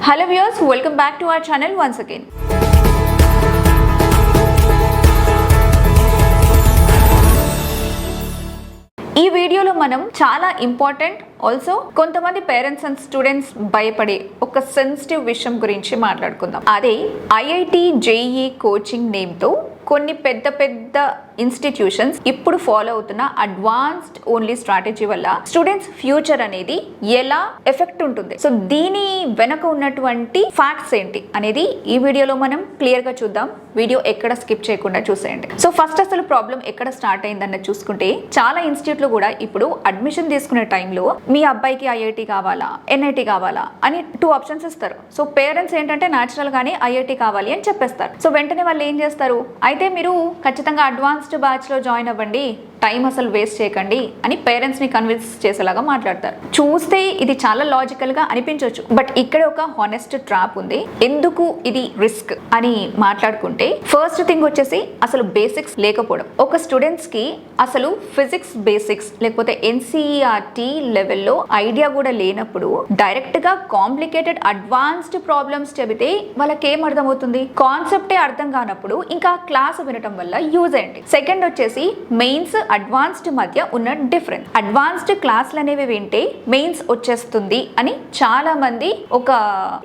Hello viewers, welcome back to our channel once again. ఈ వీడియోలో మనం చాలా ఇంపార్టెంట్ ఆల్సో కొంతమంది పేరెంట్స్ అండ్ స్టూడెంట్స్ భయపడే ఒక సెన్సిటివ్ విషయం గురించి మాట్లాడుకుందాం. అదే ఐఐటి జేఈఈ కోచింగ్ నేమ్తో కొన్ని పెద్ద పెద్ద ఇన్స్టిట్యూషన్స్ ఇప్పుడు ఫాలో అవుతున్న అడ్వాన్స్డ్ ఓన్లీ స్ట్రాటజీ వల్ల స్టూడెంట్స్ ఫ్యూచర్ అనేది ఎలా ఎఫెక్ట్ ఉంటుంది, సో దీని వెనక ఉన్నటువంటి ఫ్యాక్ట్స్ ఏంటి అనేది ఈ వీడియోలో మనం క్లియర్ గా చూద్దాం. వీడియో ఎక్కడ స్కిప్ చేయకుండా చూసేయండి. సో ఫస్ట్ అసలు ప్రాబ్లం ఎక్కడ స్టార్ట్ అయిందన్నది చూసుకుంటే, చాలా ఇన్స్టిట్యూట్లు కూడా ఇప్పుడు అడ్మిషన్ తీసుకునే టైంలో మీ అబ్బాయికి ఐఐటి కావాలా ఎన్ఐటి కావాలా అని 2 ఆప్షన్స్ ఇస్తారు. సో పేరెంట్స్ ఏంటంటే న్యాచురల్ గానే ఐఐటి కావాలి అని చెప్పేస్తారు. సో వెంటనే వాళ్ళు ఏం చేస్తారు, అయితే మీరు ఖచ్చితంగా అడ్వాన్స్డ్ బ్యాచ్ లో జాయిన్ అవ్వండి, టైం అసలు వేస్ట్ చేయకండి అని పేరెంట్స్ ని కన్విన్స్ చేసేలాగా మాట్లాడతారు. చూస్తే ఇది చాలా లాజికల్ గా అనిపించవచ్చు, బట్ ఇక్కడ ఒక హానెస్ట్ ట్రాప్ ఉంది. ఎందుకు ఇది రిస్క్ అని మాట్లాడుకుంటే, ఫస్ట్ థింగ్ వచ్చేసి అసలు బేసిక్స్ లేకపోవడం. ఒక స్టూడెంట్స్ కి అసలు ఫిజిక్స్ బేసిక్స్ లేకపోతే ఎన్సీఈఆర్టీ లెవెల్లో ఐడియా కూడా లేనప్పుడు డైరెక్ట్ గా కాంప్లికేటెడ్ అడ్వాన్స్డ్ ప్రాబ్లమ్స్ చెబితే వాళ్ళకి ఏం అర్థమవుతుంది, కాన్సెప్టే అర్థం కానప్పుడు ఇంకా క్లాస్ వినటం వల్ల యూజ్ ఏంటి. సెకండ్ వచ్చేసి మెయిన్స్ అడ్వాన్స్డ్ మధ్య ఉన్న డిఫరెన్స్. అడ్వాన్స్డ్ క్లాసులు అనేవి వింటే మెయిన్స్ వచ్చేస్తుంది అని చాలా మంది ఒక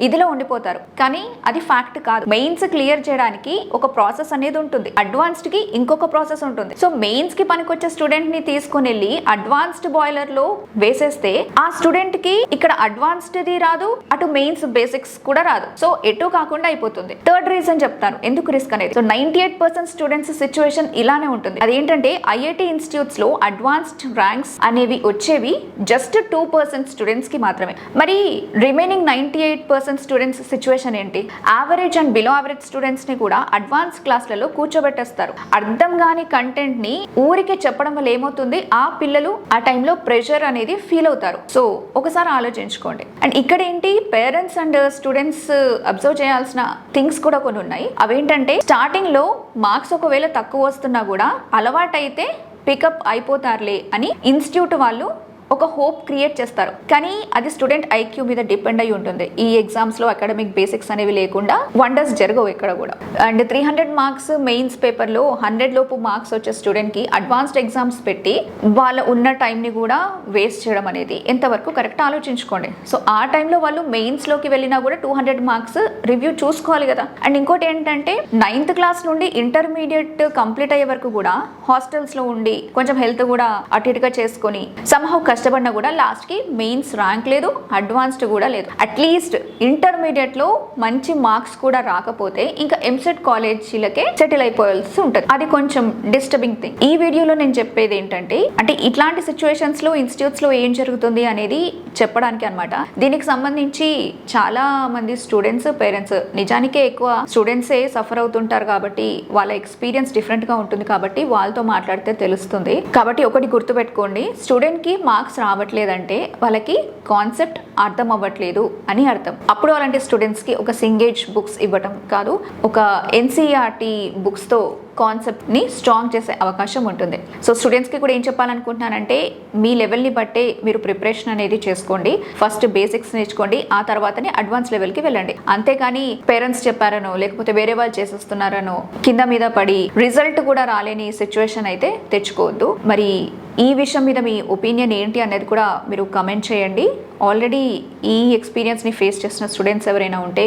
ఇదిలో ఉండిపోతారు, కానీ అది ఫ్యాక్ట్ కాదు. మెయిన్స్ క్లియర్ చేయడానికి ఒక ప్రాసెస్ అనేది ఉంటుంది, అడ్వాన్స్డ్ కి ఇంకొక ప్రాసెస్ ఉంటుంది. సో మెయిన్స్ కి పనికొచ్చే స్టూడెంట్ ని తీసుకుని వెళ్ళి అడ్వాన్స్డ్ బాయిలర్ లో వేసేస్తే ఆ స్టూడెంట్ కి ఇక్కడ అడ్వాన్స్డ్ ది రాదు, అటు మెయిన్స్ బేసిక్స్ కూడా రాదు. సో ఎటు కాకుండా అయిపోతుంది. థర్డ్ రీజన్ చెప్తాను ఎందుకు రిస్క్ అనేది. సో 98% స్టూడెంట్స్ సిచ్యువేషన్ ఇలానే ఉంటుంది. అదేంటంటే ఐఐటి ఇన్స్టిట్యూట్స్ లో అడ్వాన్స్డ్ ర్యాంక్స్ అనేవి వచ్చేవి జస్ట్ 2% స్టూడెంట్స్ కి మాత్రమే. మరి రిమైనింగ్ 98% స్టూడెంట్స్ సిచ్యువేషన్ ఏంటి? Average and below average students ని కూడా అడ్వాన్స్ క్లాస్లలో కూర్చోబెట్టేస్తారు. అర్థం కాని కంటెంట్ ని ఊరికే చెప్పడం వల్ల ఏమవుతుంది, ఆ పిల్లలు ఆ టైంలో ప్రెషర్ అనేది ఫీల్ అవుతారు. సో ఒకసారి ఆలోచించుకోండి. అండ్ ఇక్కడ ఏంటి, పేరెంట్స్ అండ్ స్టూడెంట్స్ అబ్జర్వ్ చేయాల్సిన థింగ్స్ కూడా కొన్ని ఉన్నాయి. అవేంటంటే, స్టార్టింగ్ లో మార్క్స్ ఒకవేళ తక్కువ వస్తున్నా కూడా అలవాటైతే పికప్ అయిపోతారులే అని ఇన్స్టిట్యూట్ వాళ్ళు ఒక హోప్ క్రియేట్ చేస్తారు. కానీ అది స్టూడెంట్ ఐక్యూ మీద డిపెండ్ అయి ఉంటుంది. ఈ ఎగ్జామ్స్ లో అకాడమిక్ బేసిక్స్ అనేవి లేకుండా వండర్స్ జరగవు ఇక్కడ కూడా. అండ్ 300 మార్క్స్ మెయిన్స్ పేపర్ లో 100 లోపు మార్క్స్ వచ్చే స్టూడెంట్ కి అడ్వాన్స్డ్ ఎగ్జామ్స్ పెట్టి వాళ్ళ ఉన్న టైం ని కూడా వేస్ట్ చేయడం అనేది ఎంతవరకు కరెక్ట్ ఆలోచించుకోండి. సో ఆ టైంలో వాళ్ళు మెయిన్స్ లోకి వెళ్ళినా కూడా 200 మార్క్స్ రివ్యూ చూసుకోవాలి కదా. అండ్ ఇంకోటి ఏంటంటే, 9th క్లాస్ నుండి ఇంటర్మీడియట్ కంప్లీట్ అయ్యే వరకు కూడా హాస్టల్స్ లో ఉండి కొంచెం హెల్త్ కూడా అటు ఇటుగా చేసుకొని సమ్హౌ కష్టపడినా కూడా లాస్ట్ కి మెయిన్స్ ర్యాంక్ లేదు, అడ్వాన్స్డ్ కూడా లేదు. అట్లీస్ట్ ఇంటర్మీడియట్ లో మంచి మార్క్స్ కూడా రాకపోతే ఇంకా ఎంసెట్ కాలేజీలకే సెటిల్ అయిపోవాల్సి ఉంటుంది. అది కొంచెం డిస్టర్బింగ్ థింగ్. ఈ వీడియోలో నేను చెప్పేది ఏంటంటే, అంటే ఇట్లాంటి సిచ్యువేషన్స్ లో ఇన్స్టిట్యూట్స్ లో ఏం జరుగుతుంది అనేది చెప్పడానికి అన్నమాట. దీనికి సంబంధించి చాలా మంది స్టూడెంట్స్, పేరెంట్స్, నిజానికే ఎక్కువ స్టూడెంట్సే సఫర్ అవుతుంటారు కాబట్టి వాళ్ళ ఎక్స్పీరియన్స్ డిఫరెంట్ గా ఉంటుంది కాబట్టి వాళ్ళతో మాట్లాడితే తెలుస్తుంది. కాబట్టి ఒకటి గుర్తుపెట్టుకోండి, స్టూడెంట్ కి మార్క్స్ రావట్లేదంటే వాళ్ళకి కాన్సెప్ట్ అర్థం అవ్వట్లేదు అని అర్థం. అప్పుడు అలాంటి స్టూడెంట్స్ కి ఒక సింగేజ్ బుక్స్ ఇవ్వటం కాదు, ఒక ఎన్సీఈఆర్టీ బుక్స్ తో కాన్సెప్ట్ ని స్ట్రాంగ్ చేసే అవకాశం ఉంటుంది. సో స్టూడెంట్స్ కి కూడా ఏం చెప్పాలనుకుంటున్నానంటే, మీ లెవెల్ ని బట్టే మీరు ప్రిపరేషన్ అనేది చేసుకోండి. ఫస్ట్ బేసిక్స్ నేర్చుకోండి, ఆ తర్వాతనే అడ్వాన్స్ లెవెల్ కి వెళ్ళండి. అంతేకాని పేరెంట్స్ చెప్పారనో లేకపోతే వేరే వాళ్ళు చేసేస్తున్నారనో కింద మీద పడి రిజల్ట్ కూడా రాలేని సిచ్యువేషన్ అయితే తెచ్చుకోవద్దు. మరి ఈ విషయం మీద మీ ఒపీనియన్ ఏంటి అనేది కూడా మీరు కమెంట్ చేయండి. ఆల్రెడీ ఈ ఎక్స్పీరియన్స్ని ఫేస్ చేసిన స్టూడెంట్స్ ఎవరైనా ఉంటే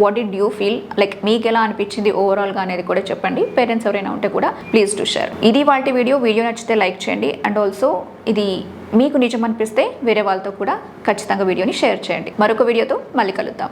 what did you feel, like మీకు ఎలా అనిపించింది ఓవరాల్గా అనేది కూడా చెప్పండి. పేరెంట్స్ ఎవరైనా ఉంటే కూడా ప్లీజ్ టు షేర్. ఇది వాటి వీడియో నచ్చితే లైక్ చేయండి. అండ్ ఆల్సో ఇది మీకు నిజం అనిపిస్తే వేరే వాళ్ళతో కూడా ఖచ్చితంగా వీడియోని షేర్ చేయండి. మరొక వీడియోతో మళ్ళీ కలుద్దాం.